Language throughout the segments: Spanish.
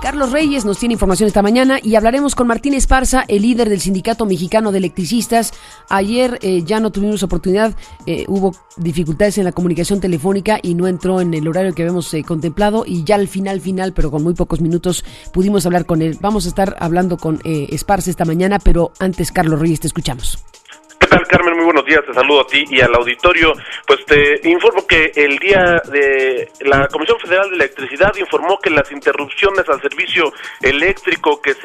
Carlos Reyes nos tiene información esta mañana y hablaremos con Martín Esparza, el líder del Sindicato Mexicano de Electricistas. Ayer ya no tuvimos oportunidad, hubo dificultades en la comunicación telefónica y no entró en el horario que habíamos contemplado, y ya al final, pero con muy pocos minutos pudimos hablar con él. Vamos a estar hablando con Esparza esta mañana, pero antes, Carlos Reyes, te escuchamos. ¿Qué tal, Carmen? Muy buenos días, te saludo a ti y al auditorio. Pues te informo que el día de la Comisión Federal de Electricidad informó que las interrupciones al servicio eléctrico que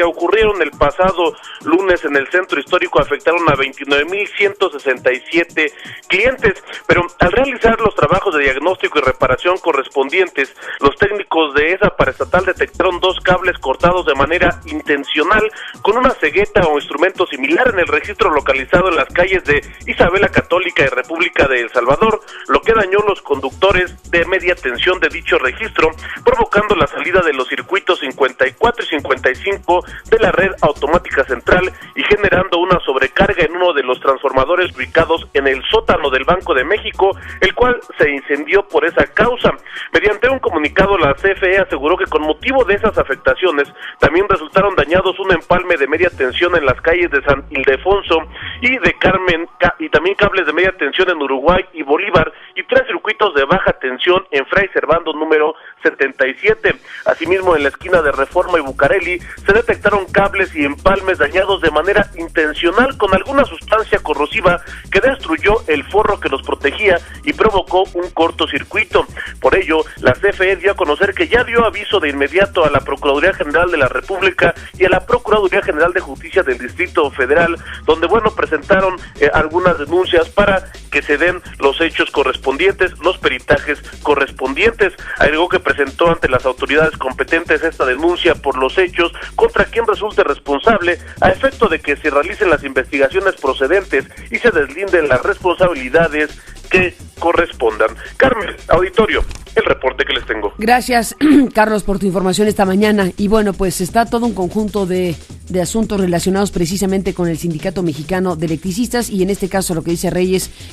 ocurrieron el pasado lunes en el centro histórico afectaron a 29,167 clientes, pero al realizar los trabajos de diagnóstico y reparación correspondientes, los técnicos de esa paraestatal detectaron 2 cables cortados de manera intencional con una cegueta o instrumento similar en el registro localizado en las calles de Isabela Católica y República de El Salvador, lo que dañó los conductores de media tensión de dicho registro, provocando la salida de los circuitos 54 y 55 de la red automática central y generando una sobrecarga en uno de los transformadores ubicados en el sótano del Banco de México, el cual se incendió por esa causa. Mediante un comunicado, la CFE aseguró que con motivo de esas afectaciones también resultaron dañados un empalme de media tensión en las calles de San Ildefonso y de Carmen, y también cables de media tensión en Uruguay y Bolívar, y 3 circuitos de baja tensión en Fray Servando número 77. Asimismo, en la esquina de Reforma y Bucareli se detectaron cables y empalmes dañados de manera intencional con alguna sustancia corrosiva que destruyó el forro que los protegía y provocó un cortocircuito. Por ello, la CFE dio a conocer que ya dio aviso de inmediato a la Procuraduría General de la República y a la Procuraduría General de Justicia del Distrito Federal, donde presentaron algunas denuncias para que se den los hechos correspondientes, los peritajes correspondientes. Agregó que presentó ante las autoridades competentes esta denuncia por los hechos contra quien resulte responsable, a efecto de que se realicen las investigaciones procedentes y se deslinden las responsabilidades que correspondan. Carmen, auditorio, el reporte que les tengo. Gracias, Carlos, por tu información esta mañana. Y bueno, pues está todo un conjunto de asuntos relacionados precisamente con el Sindicato Mexicano de Electricistas, y en este caso lo que dice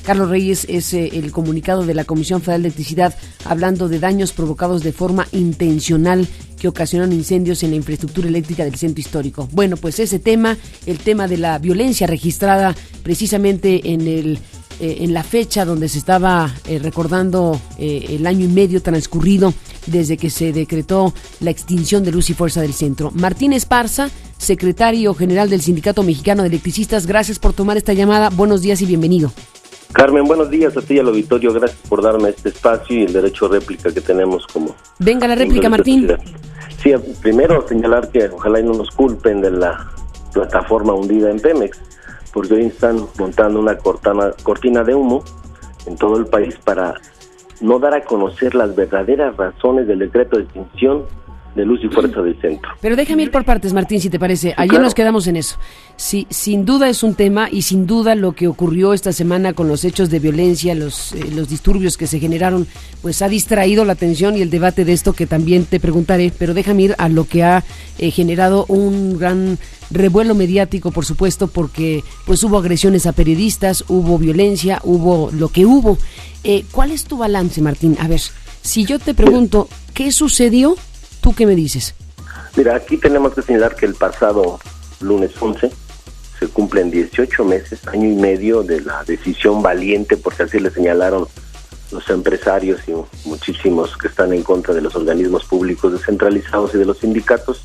Carlos Reyes, es el comunicado de la Comisión Federal de Electricidad hablando de daños provocados de forma intencional que ocasionan incendios en la infraestructura eléctrica del centro histórico. Bueno, pues ese tema, el tema de la violencia registrada precisamente en la fecha donde se estaba recordando el año y medio transcurrido desde que se decretó la extinción de luz y fuerza del centro. Martín Esparza, secretario general del Sindicato Mexicano de Electricistas, gracias por tomar esta llamada. Buenos días y bienvenido. Carmen, buenos días a ti y al auditorio. Gracias por darme este espacio y el derecho a réplica que tenemos como... Venga la réplica, Martín. Sí, primero señalar que ojalá y no nos culpen de la plataforma hundida en Pemex, porque hoy están montando una cortina de humo en todo el país para no dar a conocer las verdaderas razones del decreto de extinción de luz y fuerza del centro. Pero déjame ir por partes, Martín, si te parece. Sí, ayer claro. Nos quedamos en eso. Sí, sin duda es un tema, y sin duda lo que ocurrió esta semana con los hechos de violencia, los disturbios que se generaron, pues ha distraído la atención y el debate de esto, que también te preguntaré, pero déjame ir a lo que ha generado un gran revuelo mediático, por supuesto, porque pues hubo agresiones a periodistas, hubo violencia, hubo lo que hubo. ¿Cuál es tu balance, Martín? A ver, si yo te pregunto, ¿qué sucedió? ¿Tú qué me dices? Mira, aquí tenemos que señalar que el pasado lunes 11 se cumplen 18 meses, año y medio de la decisión valiente, porque así le señalaron los empresarios y muchísimos que están en contra de los organismos públicos descentralizados y de los sindicatos,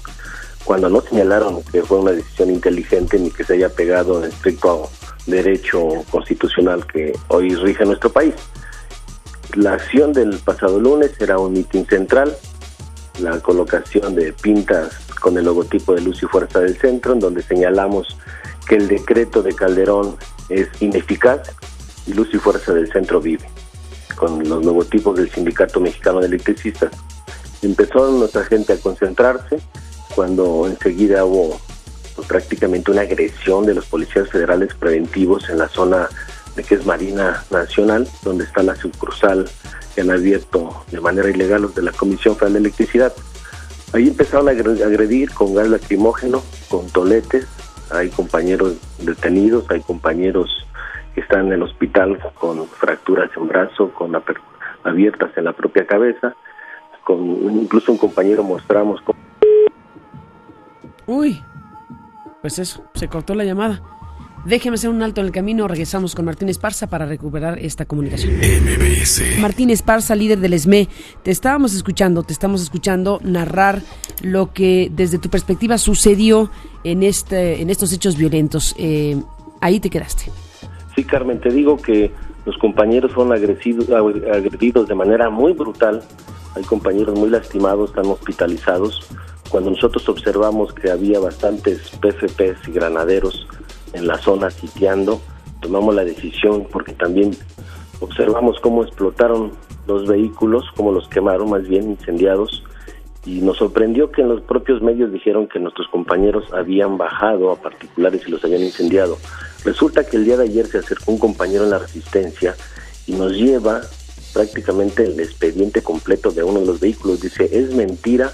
cuando no señalaron que fue una decisión inteligente ni que se haya pegado en estricto derecho constitucional que hoy rige nuestro país. La acción del pasado lunes era un mitin central, la colocación de pintas con el logotipo de Luz y Fuerza del Centro, en donde señalamos que el decreto de Calderón es ineficaz y Luz y Fuerza del Centro vive, con los logotipos del Sindicato Mexicano de Electricistas. Empezó nuestra gente a concentrarse, cuando enseguida hubo prácticamente una agresión de los policías federales preventivos en la zona de que es Marina Nacional, donde está la sucursal que han abierto de manera ilegal los de la Comisión Federal de Electricidad. Ahí empezaron a agredir con gas lacrimógeno, con toletes. Hay compañeros detenidos, hay compañeros que están en el hospital con fracturas en brazo, con abiertas en la propia cabeza, incluso un compañero mostramos cómo... Uy, pues eso, se cortó la llamada. Déjeme hacer un alto en el camino, regresamos con Martín Esparza para recuperar esta comunicación. MBS. Martín Esparza, líder del ESME, te estamos escuchando narrar lo que desde tu perspectiva sucedió en estos hechos violentos. Ahí te quedaste. Sí, Carmen, te digo que los compañeros fueron agredidos de manera muy brutal. Hay compañeros muy lastimados, están hospitalizados. Cuando nosotros observamos que había bastantes PFPs y granaderos en la zona sitiando, tomamos la decisión, porque también observamos cómo explotaron los vehículos, cómo los quemaron, más bien incendiados, y nos sorprendió que en los propios medios dijeron que nuestros compañeros habían bajado a particulares y los habían incendiado. Resulta que el día de ayer se acercó un compañero en la Resistencia y nos lleva prácticamente el expediente completo de uno de los vehículos. Dice, es mentira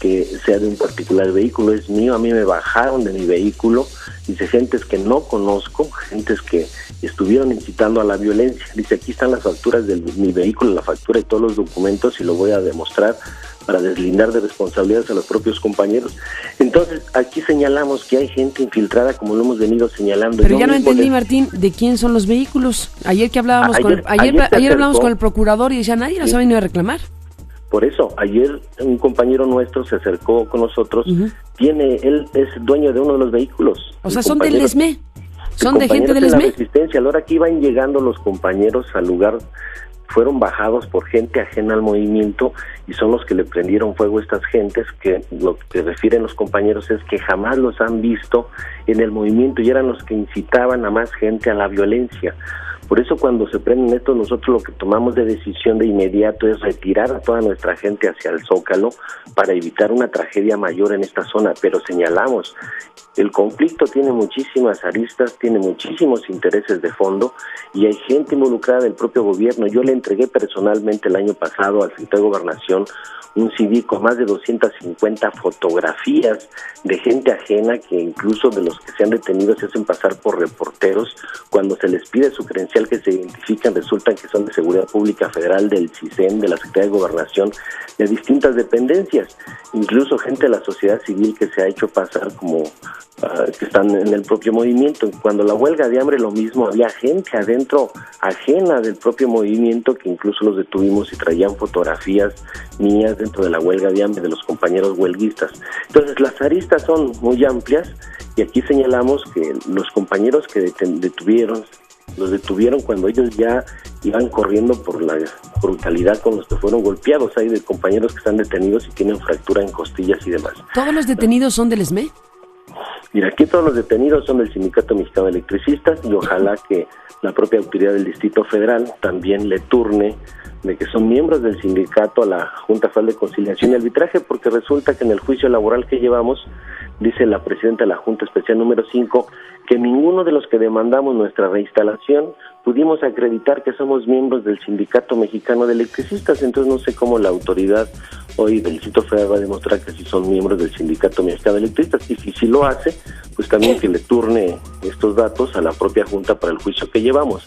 que sea de un particular vehículo, es mío, a mí me bajaron de mi vehículo. Dice, gentes que no conozco, gentes que estuvieron incitando a la violencia. Dice, aquí están las facturas de mi vehículo, la factura y todos los documentos, y lo voy a demostrar para deslindar de responsabilidades a los propios compañeros. Entonces, aquí señalamos que hay gente infiltrada, como lo hemos venido señalando. Pero ya no entendí, Martín, ¿de quién son los vehículos? Ayer que hablábamos ayer hablamos con el procurador y decía, nadie nos ha venido a reclamar. Por eso, ayer un compañero nuestro se acercó con nosotros, él es dueño de uno de los vehículos. O sea, son del ESME, son de gente del ESME. Resistencia. A la hora que iban llegando los compañeros al lugar, fueron bajados por gente ajena al movimiento y son los que le prendieron fuego a estas gentes, que lo que refieren los compañeros es que jamás los han visto en el movimiento y eran los que incitaban a más gente a la violencia. Por eso cuando se prenden estos, nosotros lo que tomamos de decisión de inmediato es retirar a toda nuestra gente hacia el Zócalo para evitar una tragedia mayor en esta zona, pero señalamos, el conflicto tiene muchísimas aristas, tiene muchísimos intereses de fondo y hay gente involucrada del propio gobierno. Yo le entregué personalmente el año pasado al secretario de Gobernación un CD con más de 250 fotografías de gente ajena, que incluso de los que se han detenido se hacen pasar por reporteros. Cuando se les pide su credencial que se identifican, resultan que son de Seguridad Pública Federal, del CISEN, de la Secretaría de Gobernación, de distintas dependencias, incluso gente de la sociedad civil que se ha hecho pasar como que están en el propio movimiento. Cuando la huelga de hambre, lo mismo, había gente adentro ajena del propio movimiento que incluso los detuvimos y traían fotografías mías dentro de la huelga de hambre de los compañeros huelguistas. Entonces las aristas son muy amplias y aquí señalamos que los compañeros que los detuvieron cuando ellos ya iban corriendo por la brutalidad con los que fueron golpeados. Hay de compañeros que están detenidos y tienen fractura en costillas y demás. ¿Todos los detenidos son del ESME? Mira, aquí todos los detenidos son del Sindicato Mexicano de Electricistas y ojalá que la propia autoridad del Distrito Federal también le turne de que son miembros del sindicato a la Junta Federal de Conciliación y Arbitraje, porque resulta que en el juicio laboral que llevamos, dice la presidenta de la Junta Especial número 5, que ninguno de los que demandamos nuestra reinstalación pudimos acreditar que somos miembros del Sindicato Mexicano de Electricistas. Entonces no sé cómo la autoridad hoy del Distrito Federal va a demostrar que sí son miembros del Sindicato Mexicano de Electricistas, y si lo hace, pues también que le turne estos datos a la propia Junta para el juicio que llevamos.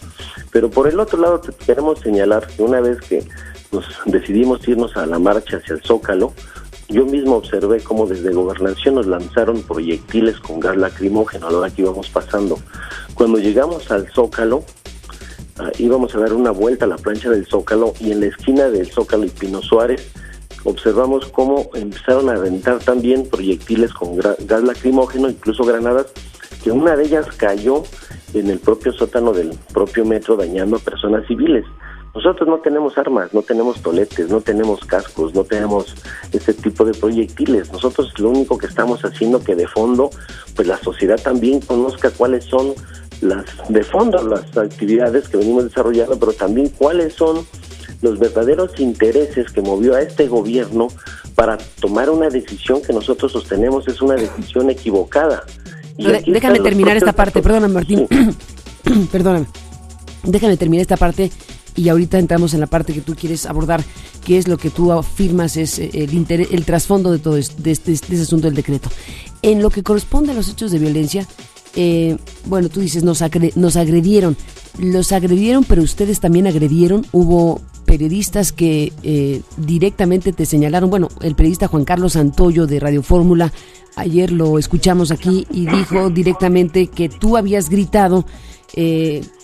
Pero por el otro lado, te queremos señalar que una vez que nos decidimos irnos a la marcha hacia el Zócalo, yo mismo observé cómo desde Gobernación nos lanzaron proyectiles con gas lacrimógeno a la hora que íbamos pasando. Cuando llegamos al Zócalo, íbamos a dar una vuelta a la plancha del Zócalo, y en la esquina del Zócalo y Pino Suárez observamos cómo empezaron a aventar también proyectiles con gas lacrimógeno, incluso granadas, que una de ellas cayó en el propio sótano del propio metro, dañando a personas civiles. Nosotros no tenemos armas, no tenemos toletes, no tenemos cascos, no tenemos este tipo de proyectiles. Nosotros lo único que estamos haciendo que de fondo, pues la sociedad también conozca cuáles son las actividades que venimos desarrollando, pero también cuáles son los verdaderos intereses que movió a este gobierno para tomar una decisión que nosotros sostenemos es una decisión equivocada. Déjame terminar esta parte, perdóname, Martín. Sí. Perdóname. Déjame terminar esta parte y ahorita entramos en la parte que tú quieres abordar, que es lo que tú afirmas es el trasfondo de todo de este asunto del decreto. En lo que corresponde a los hechos de violencia, tú dices, nos agredieron. Los agredieron, pero ustedes también agredieron. Hubo periodistas que directamente te señalaron. Bueno, el periodista Juan Carlos Santoyo de Radio Fórmula, ayer lo escuchamos aquí y dijo directamente que tú habías gritado,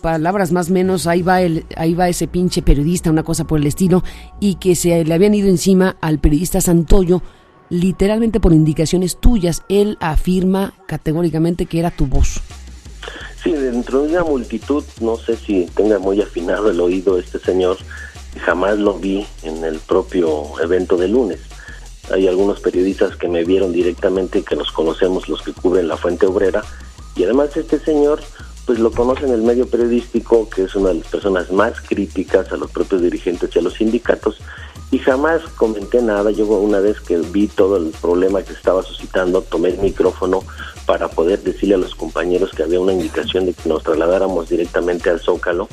palabras más o menos, ahí va ese pinche periodista, una cosa por el estilo, y que se le habían ido encima al periodista Santoyo, literalmente por indicaciones tuyas. Él afirma categóricamente que era tu voz. Sí, dentro de una multitud, no sé si tenga muy afinado el oído este señor, jamás lo vi en el propio evento de lunes. Hay algunos periodistas que me vieron directamente, que los conocemos, los que cubren la Fuente Obrera, y además este señor, pues lo conoce en el medio periodístico, que es una de las personas más críticas a los propios dirigentes y a los sindicatos, y jamás comenté nada. Yo una vez que vi todo el problema que estaba suscitando, tomé el micrófono para poder decirle a los compañeros que había una indicación de que nos trasladáramos directamente al Zócalo,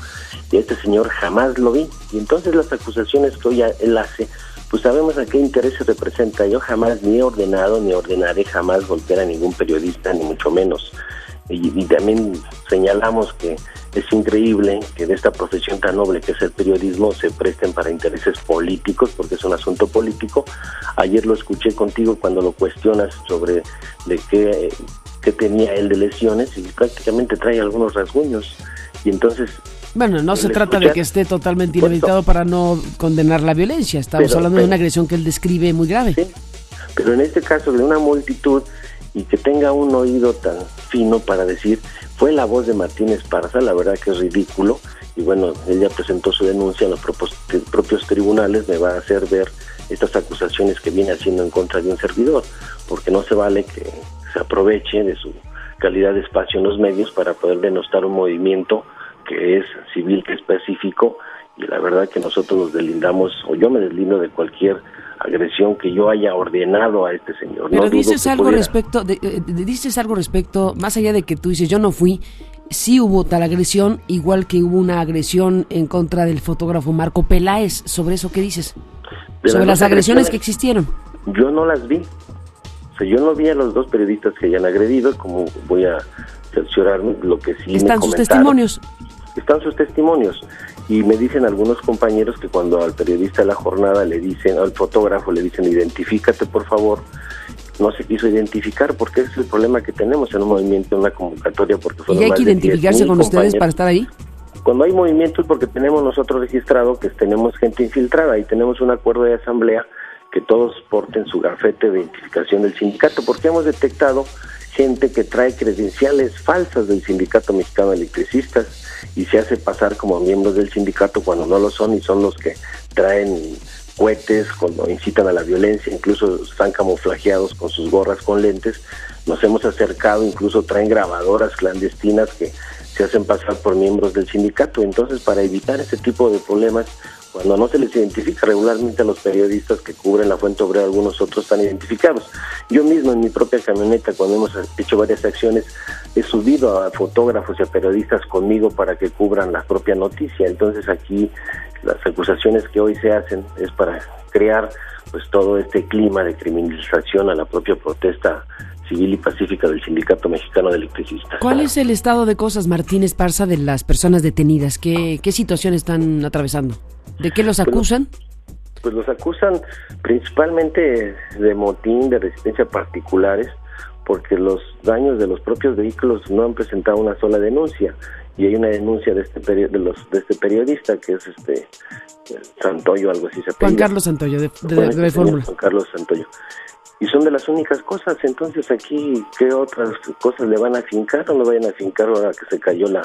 y este señor jamás lo vi. Y entonces las acusaciones que hoy él hace, pues sabemos a qué intereses representa. Yo jamás ni he ordenado ni ordenaré jamás golpear a ningún periodista, ni mucho menos. Y también señalamos que es increíble que de esta profesión tan noble que es el periodismo se presten para intereses políticos, porque es un asunto político. Ayer lo escuché contigo cuando lo cuestionas sobre de qué tenía él de lesiones, y prácticamente trae algunos rasguños. Y entonces... Bueno, no se trata de que esté totalmente inhabilitado para no condenar la violencia. Estamos hablando de una agresión que él describe muy grave. Sí, pero en este caso de una multitud, y que tenga un oído tan fino para decir, fue la voz de Martín Esparza, la verdad que es ridículo. Y bueno, él ya presentó su denuncia en los propios tribunales. Me va a hacer ver estas acusaciones que viene haciendo en contra de un servidor, porque no se vale que se aproveche de su calidad de espacio en los medios para poder denostar un movimiento que es civil, que es pacífico. Y la verdad que nosotros nos deslindamos, o yo me deslindo de cualquier agresión que yo haya ordenado a este señor. Pero no dices algo respecto, dices algo respecto, más allá de que tú dices yo no fui, sí hubo tal agresión, igual que hubo una agresión en contra del fotógrafo Marco Peláez. ¿Sobre eso qué dices? Sobre las agresiones que existieron. Yo no las vi. O sea, yo no vi a los dos periodistas que hayan agredido. Como voy a cerciorarme, lo que sí están sus testimonios. Están sus testimonios. Y me dicen algunos compañeros que cuando al periodista de La Jornada le dicen, al fotógrafo le dicen, identifícate por favor, no se quiso identificar, porque ese es el problema que tenemos en un movimiento, en una convocatoria, porque ¿Y hay que identificarse con ustedes para estar ahí? Cuando hay movimientos, porque tenemos nosotros registrado que tenemos gente infiltrada, y tenemos un acuerdo de asamblea que todos porten su gafete de identificación del sindicato, porque hemos detectado gente que trae credenciales falsas del Sindicato Mexicano de Electricistas y se hace pasar como miembros del sindicato cuando no lo son, y son los que traen cohetes, cuando incitan a la violencia, incluso están camuflajeados con sus gorras con lentes. Nos hemos acercado, incluso traen grabadoras clandestinas que se hacen pasar por miembros del sindicato. Entonces, para evitar ese tipo de problemas, cuando no se les identifica regularmente a los periodistas que cubren la Fuente Obrera, algunos otros están identificados. Yo mismo en mi propia camioneta, cuando hemos hecho varias acciones, he subido a fotógrafos y a periodistas conmigo para que cubran la propia noticia. Entonces aquí las acusaciones que hoy se hacen es para crear pues todo este clima de criminalización a la propia protesta civil y pacífica del Sindicato Mexicano de Electricistas. ¿Cuál es el estado de cosas, Martín Esparza, de las personas detenidas? ¿Qué situación están atravesando? ¿De qué los acusan? Pues los acusan principalmente de motín, de resistencia particulares, porque los daños de los propios vehículos no han presentado una sola denuncia, y hay una denuncia de este periodista que es Santoyo, algo así se apellida. Juan Carlos Santoyo de Fórmula. Juan Carlos Santoyo. Y son de las únicas cosas. Entonces aquí, ¿qué otras cosas le van a fincar? O no vayan a fincar ahora que se cayó la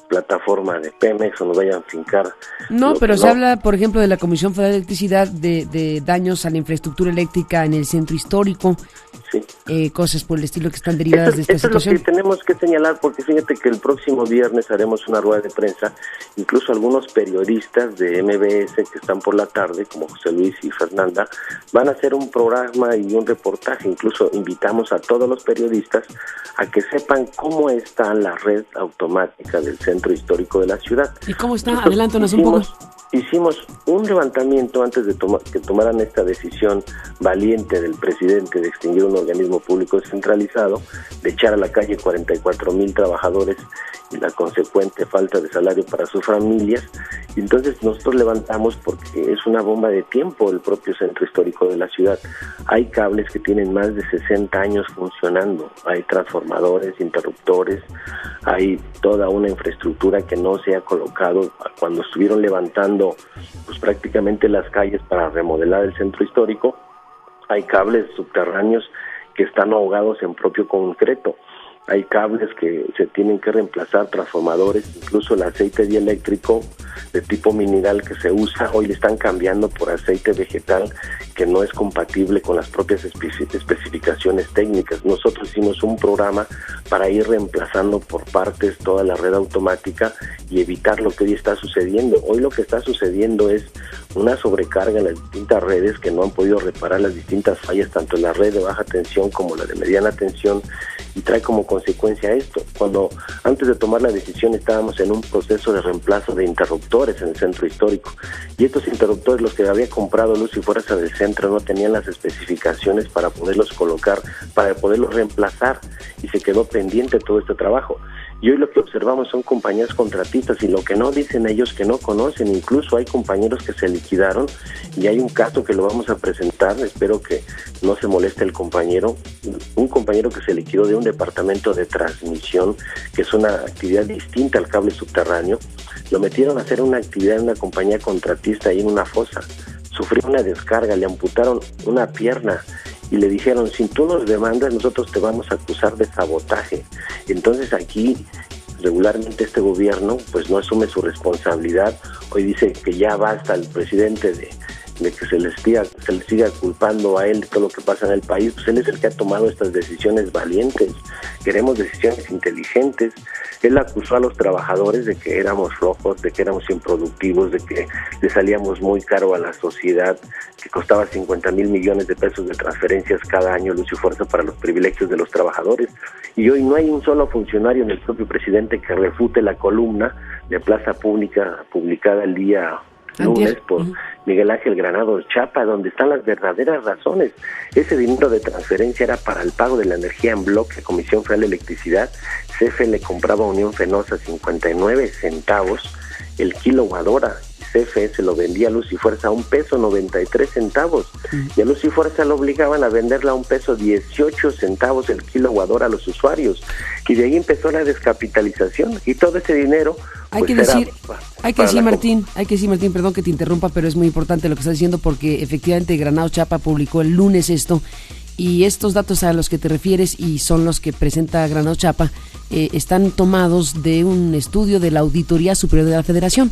plataforma de Pemex, o no vayan a fincar. No, pero se habla, por ejemplo, de la Comisión Federal de Electricidad, de daños a la infraestructura eléctrica en el centro histórico. Sí. Cosas por el estilo que están derivadas de esta situación. Es lo que tenemos que señalar, porque fíjate que el próximo viernes haremos una rueda de prensa. Incluso algunos periodistas de MBS que están por la tarde, como José Luis y Fernanda, van a hacer un programa y un reportaje. Incluso invitamos a todos los periodistas a que sepan cómo está la red automática del centro histórico de la ciudad. ¿Y cómo está? Adelántanos un poco. hicimos un levantamiento antes de que tomaran esta decisión valiente del presidente de extinguir un organismo público descentralizado, de echar a la calle 44,000 trabajadores y la consecuente falta de salario para sus familias. Y entonces nosotros levantamos porque es una bomba de tiempo el propio centro histórico de la ciudad. Hay cables que tienen más de 60 años funcionando, hay transformadores, interruptores, hay toda una infraestructura que no se ha colocado. Cuando estuvieron levantando pues prácticamente las calles para remodelar el centro histórico, hay cables subterráneos que están ahogados en propio concreto. Hay cables que se tienen que reemplazar, transformadores, incluso el aceite dieléctrico de tipo mineral que se usa, hoy le están cambiando por aceite vegetal que no es compatible con las propias especificaciones técnicas. Nosotros hicimos un programa para ir reemplazando por partes toda la red automática y evitar lo que hoy está sucediendo. Hoy lo que está sucediendo es una sobrecarga en las distintas redes que no han podido reparar las distintas fallas, tanto en la red de baja tensión como la de mediana tensión, y trae como consecuencia esto. Cuando antes de tomar la decisión estábamos en un proceso de reemplazo de interruptores en el centro histórico, y estos interruptores, los que había comprado Luz y Fuerza del centro, no tenían las especificaciones para poderlos colocar, para poderlos reemplazar, y se quedó pendiente todo este trabajo. Y hoy lo que observamos son compañías contratistas, y lo que no dicen ellos que no conocen. Incluso hay compañeros que se liquidaron, y hay un caso que lo vamos a presentar, espero que no se moleste el compañero, un compañero que se liquidó de un departamento de transmisión, que es una actividad distinta al cable subterráneo. Lo metieron a hacer una actividad en una compañía contratista ahí en una fosa, sufrió una descarga, le amputaron una pierna, y le dijeron, si tú nos demandas, nosotros te vamos a acusar de sabotaje. Entonces aquí regularmente este gobierno pues no asume su responsabilidad. Hoy dice que ya basta el presidente de que se le siga culpando a él de todo lo que pasa en el país. Pues él es el que ha tomado estas decisiones valientes. Queremos decisiones inteligentes. Él acusó a los trabajadores de que éramos flojos, de que éramos improductivos, de que le salíamos muy caro a la sociedad, que costaba 50,000 millones de pesos de transferencias cada año Luz y Fuerza para los privilegios de los trabajadores. Y hoy no hay un solo funcionario en el propio presidente que refute la columna de Plaza Pública publicada el día lunes por Miguel Ángel Granados Chapa, donde están las verdaderas razones. Ese dinero de transferencia era para el pago de la energía en bloque a Comisión Federal de Electricidad. CFE le compraba a Unión Fenosa 59 centavos el kilowatt hora. CFE se lo vendía a Luz y Fuerza a $1.93, y a Luz y Fuerza lo obligaban a venderla a $1.18 el kilowatt hora a los usuarios, y de ahí empezó la descapitalización, y todo ese dinero hay que decir, Martín, perdón que te interrumpa, pero es muy importante lo que estás diciendo, porque efectivamente Granados Chapa publicó el lunes esto, y estos datos a los que te refieres, y son los que presenta Granados Chapa, están tomados de un estudio de la Auditoría Superior de la Federación.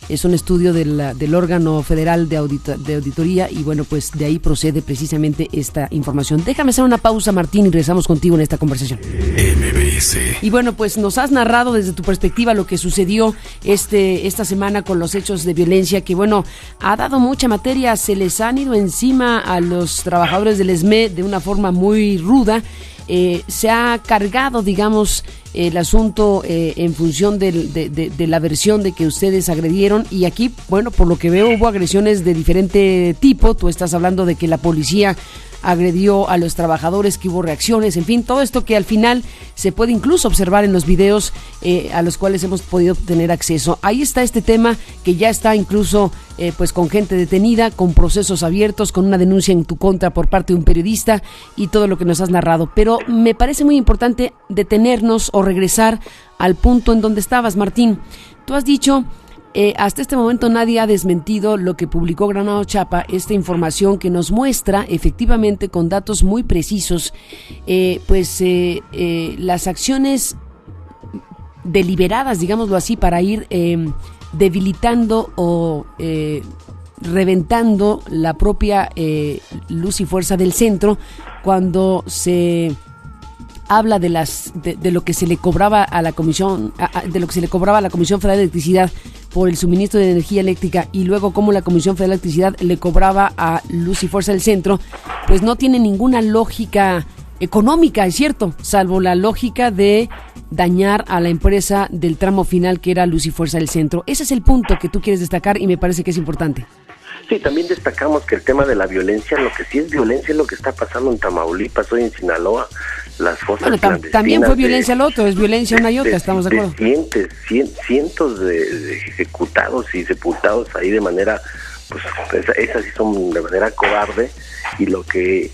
Es un estudio del órgano federal de auditoría, y bueno, pues de ahí procede precisamente esta información. Déjame hacer una pausa, Martín, y regresamos contigo en esta conversación. MBS. Y bueno, pues nos has narrado desde tu perspectiva lo que sucedió esta semana con los hechos de violencia, que bueno, ha dado mucha materia, se les han ido encima a los trabajadores del ESME de una forma muy ruda. Se ha cargado, digamos, el asunto en función de la versión de que ustedes agredieron, y aquí, bueno, por lo que veo hubo agresiones de diferente tipo. Tú estás hablando de que la policía agredió a los trabajadores, que hubo reacciones, en fin, todo esto que al final se puede incluso observar en los videos a los cuales hemos podido tener acceso. Ahí está este tema que ya está incluso pues con gente detenida, con procesos abiertos, con una denuncia en tu contra por parte de un periodista, y todo lo que nos has narrado. Pero me parece muy importante detenernos o regresar al punto en donde estabas, Martín. Tú has dicho, hasta este momento nadie ha desmentido lo que publicó Granados Chapa, esta información que nos muestra efectivamente con datos muy precisos, las acciones deliberadas, digámoslo así, para ir debilitando o reventando la propia Luz y Fuerza del centro, cuando se habla de lo que se le cobraba a la Comisión Federal de Electricidad por el suministro de energía eléctrica, y luego cómo la Comisión Federal de Electricidad le cobraba a Luz y Fuerza del centro. Pues no tiene ninguna lógica económica, es cierto, salvo la lógica de dañar a la empresa del tramo final que era Luz y Fuerza del Centro. Ese es el punto que tú quieres destacar y me parece que es importante. Sí, también destacamos que el tema de la violencia, lo que sí es violencia es lo que está pasando en Tamaulipas, hoy en Sinaloa, las fosas clandestinas. También fue violencia lo otro, es violencia una y otra, estamos de acuerdo. Cientos de ejecutados y sepultados ahí de manera, pues esas sí son de manera cobarde, y lo que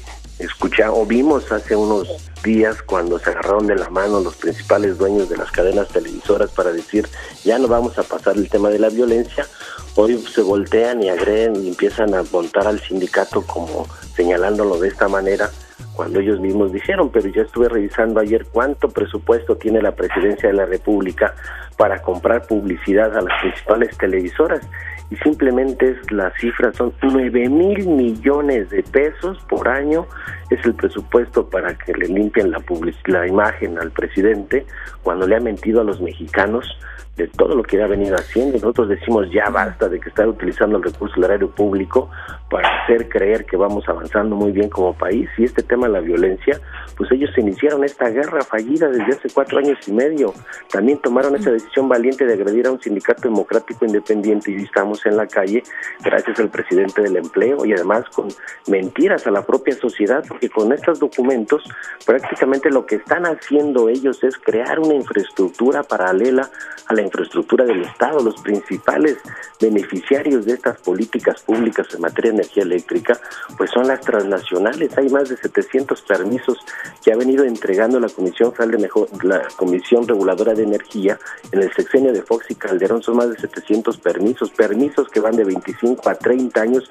vimos hace unos días cuando se agarraron de la mano los principales dueños de las cadenas televisoras para decir ya no vamos a pasar el tema de la violencia, hoy se voltean y agreden y empiezan a montar al sindicato como señalándolo de esta manera, cuando ellos mismos dijeron, pero ya estuve revisando ayer cuánto presupuesto tiene la Presidencia de la República para comprar publicidad a las principales televisoras, y simplemente las cifras son 9,000 millones de pesos por año, es el presupuesto para que le limpien la imagen al presidente cuando le ha mentido a los mexicanos de todo lo que ha venido haciendo. Nosotros decimos ya basta de que estar utilizando el recurso del erario público para hacer creer que vamos avanzando muy bien como país, y este tema de la violencia, pues ellos iniciaron esta guerra fallida desde hace 4 años y medio, también tomaron esa decisión valiente de agredir a un sindicato democrático independiente, y hoy estamos en la calle gracias al presidente del empleo, y además con mentiras a la propia sociedad, porque con estos documentos prácticamente lo que están haciendo ellos es crear una infraestructura paralela a la infraestructura del Estado. Los principales beneficiarios de estas políticas públicas en materia de energía eléctrica pues son las transnacionales. Hay más de 700 permisos que ha venido entregando la Comisión la Comisión Reguladora de Energía en el sexenio de Fox y Calderón. Son más de 700 permisos que van de 25 a 30 años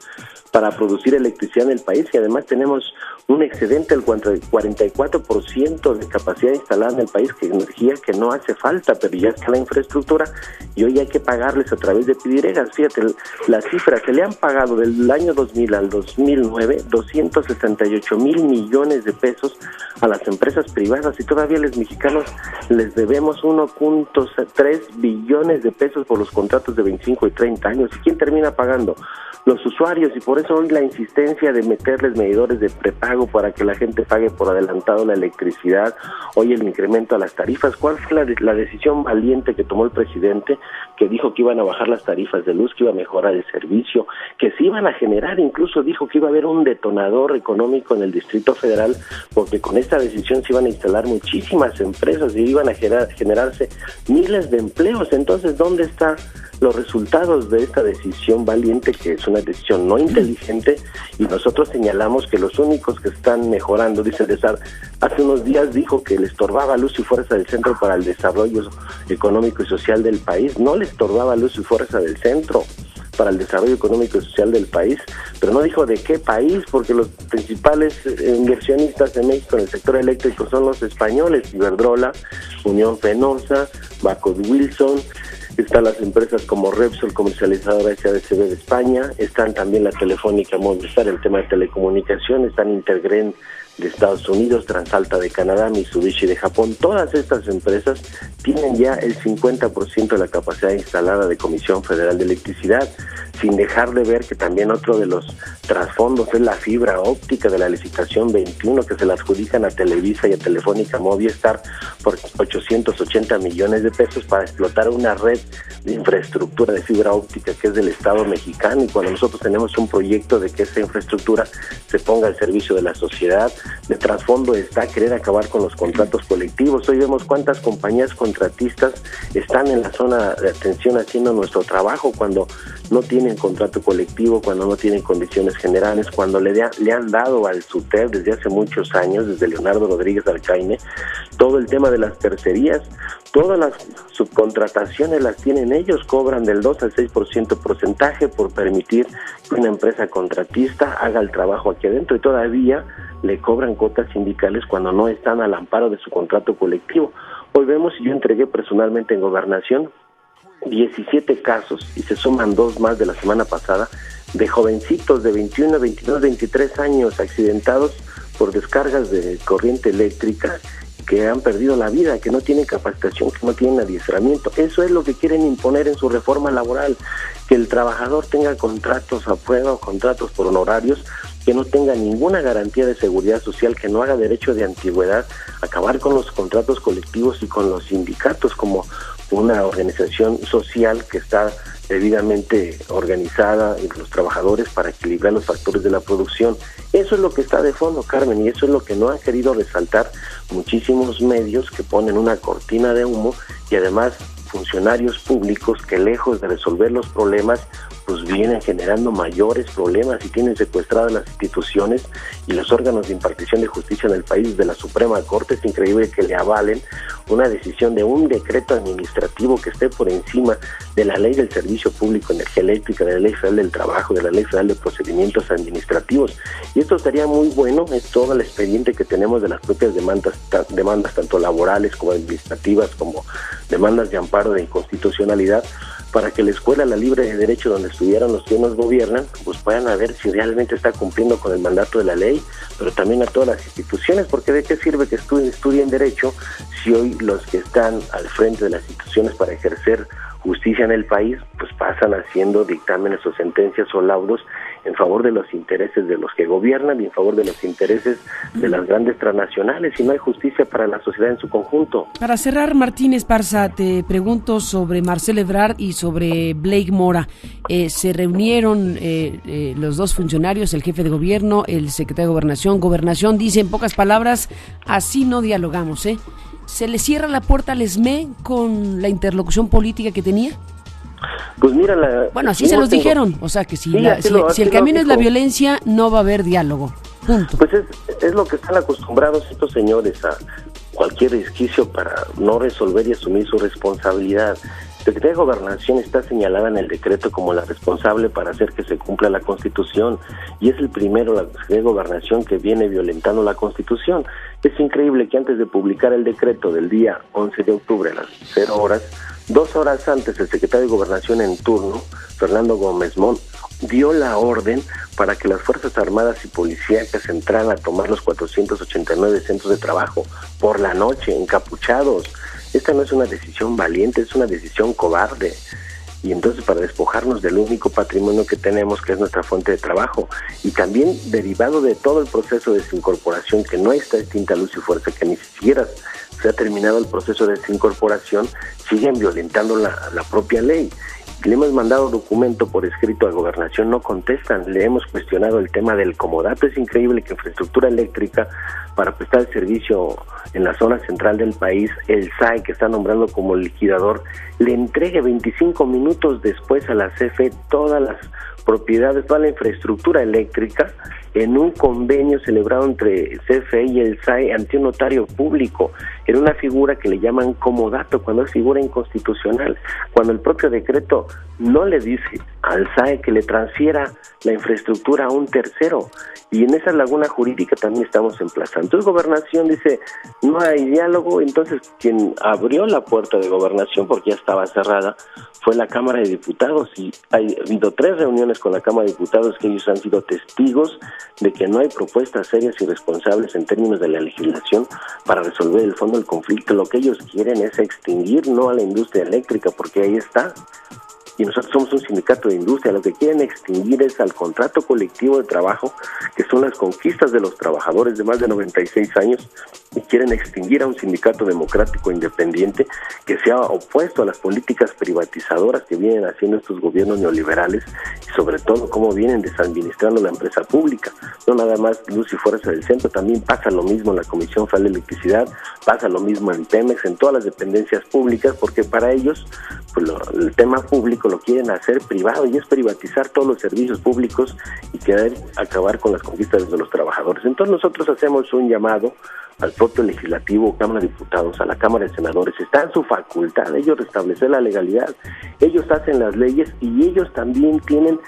para producir electricidad en el país, y además tenemos un excedente del 44% de capacidad instalada en el país, que energía que no hace falta, pero ya está la infraestructura y hoy hay que pagarles a través de pidiregas. Fíjate, las cifras se le han pagado del año 2000 al 2009 268,000 millones de pesos a las empresas privadas, y todavía los mexicanos les debemos 1.3 billones de pesos por los contratos de 25 y 30 años. ¿Y quién termina pagando? Los usuarios, y por eso hoy la insistencia de meterles medidores de prepago para que la gente pague por adelantado la electricidad, hoy el incremento a las tarifas. ¿Cuál fue la decisión valiente que tomó el presidente? Que dijo que iban a bajar las tarifas de luz, que iba a mejorar el servicio, que se iban a generar, incluso dijo que iba a haber un detonador económico en el Distrito Federal, porque con esta decisión se iban a instalar muchísimas empresas y iban a generarse miles de empleos. Entonces, ¿dónde están los resultados de esta decisión valiente, que es una decisión no inteligente? Y nosotros señalamos que los únicos que están mejorando, dice César, hace unos días dijo que le estorbaba Luz y Fuerza del Centro para el desarrollo económico y social del país. No le estorbaba Luz y Fuerza del Centro para el desarrollo económico y social del país, pero no dijo de qué país, porque los principales inversionistas de México en el sector eléctrico son los españoles: Iberdrola, Unión Fenosa, Bacot Wilson. Están las empresas como Repsol, comercializadora SADCB de España, están también la Telefónica Movistar, el tema de telecomunicaciones, están Intergren de Estados Unidos, Transalta de Canadá, Mitsubishi de Japón. Todas estas empresas tienen ya el 50% de la capacidad instalada de Comisión Federal de Electricidad, sin dejar de ver que también otro de los trasfondos es la fibra óptica de la licitación 21, que se la adjudican a Televisa y a Telefónica Movistar por 880 millones de pesos para explotar una red de infraestructura de fibra óptica que es del Estado mexicano, y cuando nosotros tenemos un proyecto de que esa infraestructura se ponga al servicio de la sociedad, de trasfondo está querer acabar con los contratos colectivos. Hoy vemos cuántas compañías contratistas están en la zona de atención haciendo nuestro trabajo cuando no tienen contrato colectivo, cuando no tienen condiciones generales, cuando le han dado al SUTEP desde hace muchos años, desde Leonardo Rodríguez Alcaine, todo el tema de las tercerías. Todas las subcontrataciones las tienen ellos, cobran del 2 al 6% porcentaje por permitir que una empresa contratista haga el trabajo aquí adentro, y todavía le cobran cuotas sindicales cuando no están al amparo de su contrato colectivo. Hoy vemos, y yo entregué personalmente en Gobernación 17 casos, y se suman 2 más de la semana pasada, de jovencitos de 21, 22, 23 años accidentados por descargas de corriente eléctrica, que han perdido la vida, que no tienen capacitación, que no tienen adiestramiento. Eso es lo que quieren imponer en su reforma laboral, que el trabajador tenga contratos a prueba o contratos por honorarios, que no tenga ninguna garantía de seguridad social, que no haga derecho de antigüedad, acabar con los contratos colectivos y con los sindicatos como una organización social que está debidamente organizada entre los trabajadores para equilibrar los factores de la producción. Eso es lo que está de fondo, Carmen, y eso es lo que no han querido resaltar muchísimos medios que ponen una cortina de humo, y además funcionarios públicos que, lejos de resolver los problemas, pues vienen generando mayores problemas y tienen secuestradas las instituciones y los órganos de impartición de justicia en el país. De la Suprema Corte es increíble que le avalen una decisión de un decreto administrativo que esté por encima de la Ley del Servicio Público de Energía Eléctrica, de la Ley Federal del Trabajo, de la Ley Federal de Procedimientos Administrativos. Y esto estaría muy bueno, es todo el expediente que tenemos de las propias demandas tanto laborales como administrativas, como demandas de amparo de inconstitucionalidad, para que la Escuela La Libre de Derecho, donde estudiaron los que nos gobiernan, pues puedan ver si realmente está cumpliendo con el mandato de la ley, pero también a todas las instituciones, porque ¿de qué sirve que estudien Derecho si hoy los que están al frente de las instituciones para ejercer justicia en el país, pues pasan haciendo dictámenes o sentencias o laudos en favor de los intereses de los que gobiernan y en favor de los intereses de las grandes transnacionales, y no hay justicia para la sociedad en su conjunto? Para cerrar, Martín Esparza, te pregunto sobre Marcelo Ebrard y sobre Blake Mora. Se reunieron los dos funcionarios, el jefe de gobierno, el secretario de Gobernación. Gobernación dice, en pocas palabras, así no dialogamos, ¿Se le cierra la puerta al SME con la interlocución política que tenía? Pues mira, bueno, así se los dijeron, o sea que si el camino es la violencia, no va a haber diálogo, punto. Pues es lo que están acostumbrados estos señores, a cualquier resquicio para no resolver y asumir su responsabilidad. La Secretaría de Gobernación está señalada en el decreto como la responsable para hacer que se cumpla la Constitución, y es el primero, la Secretaría de Gobernación, que viene violentando la Constitución. Es increíble que antes de publicar el decreto del día 11 de octubre a las 0 horas, 2 horas antes, el secretario de Gobernación en turno, Fernando Gómez Mont, dio la orden para que las Fuerzas Armadas y Policíacas entraran a tomar los 489 centros de trabajo por la noche, encapuchados. Esta no es una decisión valiente, es una decisión cobarde. Y entonces, para despojarnos del único patrimonio que tenemos, que es nuestra fuente de trabajo, y también derivado de todo el proceso de desincorporación, que no está extinta luz y fuerza, que ni siquiera se ha terminado el proceso de desincorporación, siguen violentando la propia ley. Le hemos mandado documento por escrito a Gobernación, no contestan. Le hemos cuestionado el tema del comodato. Es increíble que infraestructura eléctrica para prestar el servicio en la zona central del país, el SAE, que está nombrando como liquidador, le entregue 25 minutos después a la CFE todas las propiedades, toda la infraestructura eléctrica, en un convenio celebrado entre CFE y el SAE ante un notario público, en una figura que le llaman comodato, cuando es figura inconstitucional, cuando el propio decreto no le dice al SAE que le transfiera la infraestructura a un tercero, y en esa laguna jurídica también estamos emplazando. Entonces Gobernación dice, no hay diálogo. Entonces quien abrió la puerta de Gobernación, porque ya estaba cerrada, fue la Cámara de Diputados, y ha habido 3 reuniones con la Cámara de Diputados que ellos han sido testigos de que no hay propuestas serias y responsables en términos de la legislación para resolver el fondo del conflicto. Lo que ellos quieren es extinguir no a la industria eléctrica, porque ahí está, y nosotros somos un sindicato de industria. Lo que quieren extinguir es al contrato colectivo de trabajo, que son las conquistas de los trabajadores de más de 96 años, y quieren extinguir a un sindicato democrático independiente que sea opuesto a las políticas privatizadoras que vienen haciendo estos gobiernos neoliberales, y sobre todo cómo vienen desadministrando la empresa pública. No nada más Luz y Fuerza del Centro, también pasa lo mismo en la Comisión Federal de Electricidad, pasa lo mismo en Pemex, en todas las dependencias públicas, porque para ellos pues el tema público lo quieren hacer privado, y es privatizar todos los servicios públicos y querer acabar con las conquistas de los trabajadores. Entonces nosotros hacemos un llamado al propio legislativo, Cámara de Diputados, a la Cámara de Senadores. Está en su facultad ellos restablecer la legalidad, ellos hacen las leyes, y ellos también tienen,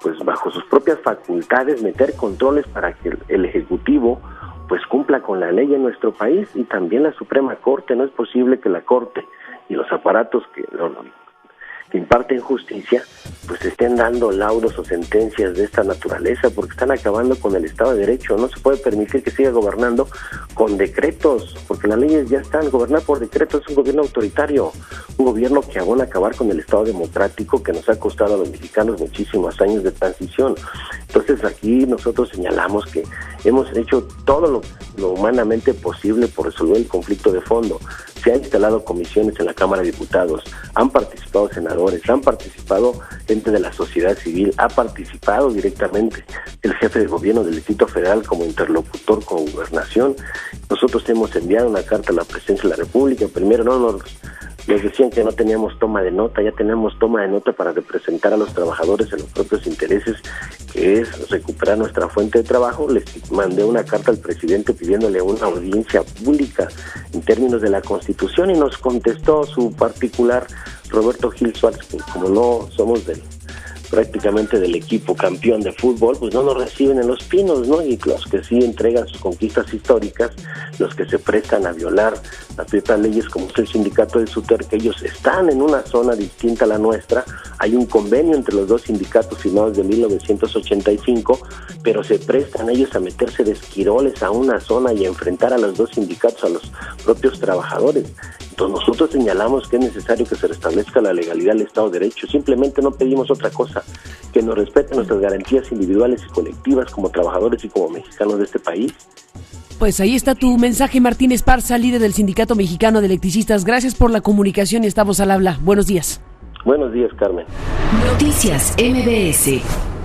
pues bajo sus propias facultades, meter controles para que el Ejecutivo pues cumpla con la ley en nuestro país, y que imparten justicia, pues estén dando laudos o sentencias de esta naturaleza, porque están acabando con el Estado de Derecho. No se puede permitir que siga gobernando con decretos, porque las leyes ya están. Gobernar por decretos es un gobierno autoritario, un gobierno que abona acabar con el Estado democrático que nos ha costado a los mexicanos muchísimos años de transición. Entonces aquí nosotros señalamos que hemos hecho todo lo humanamente posible por resolver el conflicto de fondo. Se han instalado comisiones en la Cámara de Diputados, han participado senadores, han participado gente de la sociedad civil, ha participado directamente el jefe de gobierno del Distrito Federal como interlocutor con Gobernación. Nosotros hemos enviado una carta a la Presidencia de la República. Primero nos decían que no teníamos toma de nota, ya tenemos toma de nota para representar a los trabajadores en los propios intereses, que es recuperar nuestra fuente de trabajo. Les mandé una carta al presidente pidiéndole una audiencia pública en términos de la Constitución, y nos contestó su particular Roberto Gil Suárez, que como no somos prácticamente del equipo campeón de fútbol, pues no nos reciben en Los Pinos, ¿no? Y los que sí entregan sus conquistas históricas, los que se prestan a violar las propias leyes, como es el sindicato del SUTER, que ellos están en una zona distinta a la nuestra. Hay un convenio entre los dos sindicatos firmados de 1985, pero se prestan ellos a meterse de esquiroles a una zona y a enfrentar a los dos sindicatos, a los propios trabajadores. Entonces nosotros señalamos que es necesario que se restablezca la legalidad del Estado de Derecho. Simplemente no pedimos otra cosa, que nos respeten nuestras garantías individuales y colectivas como trabajadores y como mexicanos de este país. Pues ahí está tu mensaje, Martín Esparza, líder del Sindicato Mexicano de Electricistas. Gracias por la comunicación y estamos al habla. Buenos días. Buenos días, Carmen. Noticias MBS.